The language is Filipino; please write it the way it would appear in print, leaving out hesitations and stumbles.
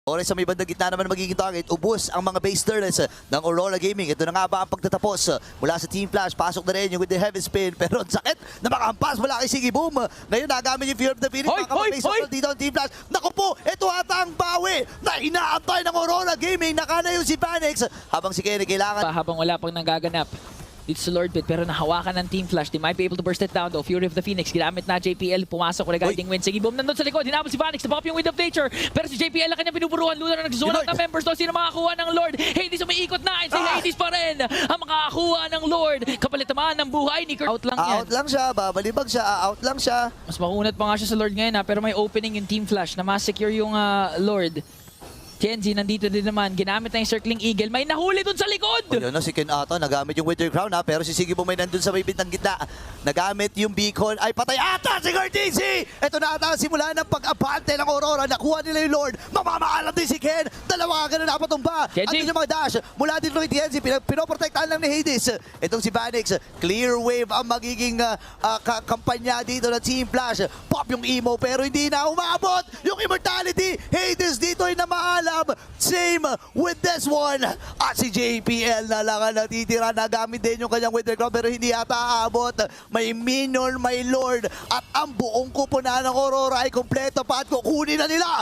Oras sa may bandang gitna naman magiging target. Ubus ang mga base turrets ng Aurora Gaming. Ito na nga ba ang pagtatapos mula sa Team Flash. Pasok na rin yung with the heavy spin. Pero ang sakit na makampas mula kay Siggy Boom. Ngayon nagamit yung Fear of the Phoenix. Makakapag-base up dito ang Team Flash. Naku po, ito ata ang bawi na inaantay ng Aurora Gaming. Nakana yung si Phoenix. Habang si Kenny kailangan. Habang wala pang nagaganap. It's Lord Pit pero nahawakan ng Team Flash. They might be able to burst it down though. Fury of the Phoenix. Ginamit na JPL. Pumasok regarding win. Sige, boom. Nandun sa likod. Hinabot si Vanix. Napop yung Wind of Nature. Pero si JPL na kanya pinuburuan. Luna na nagsusulat ng members. So, sino makakuha ng Lord? Hades umiikot na. Si Hades pa rin ang makakakuha ng Lord. Kapalit naman ng buhay ni Kurt. Out lang yan. Out lang siya. Babalibag siya. Out lang siya. Mas makunat pa nga siya sa Lord ngayon ha. Pero may opening yung Team Flash na ma-secure yung Lord. Kenzie nandito din naman, ginamit na yung Circling Eagle, may nahuli dun sa likod! Yun na, si Ken ata, nagamit yung Winter Crown ha, pero si Siggy Boom may nandun sa may bintang gitna. Nagamit yung beacon, ay patay ata si Cortese! Ito na ata ang simula ng pag-abante ng Aurora, nakuha nila yung Lord, mamamaalam din si Ken, dalawa ka na napatumba. Kenzie! Andun yung mga dash, mula din kay Kenzie, pinoprotektahan lang ni Hades. Itong si Vanix, clear wave ang magiging kampanya dito ng Team Flash. Pop yung emo, pero hindi na umabot yung immortality. Hades dito ay namaalam. Same with this one. At si JPL na lang ang natitira. Nagamit din yung kanyang Winter Crown pero hindi ata aabot. May Minion, may Lord. At ang buong kupunan ng Aurora ay kompleto pa at kukunin na nila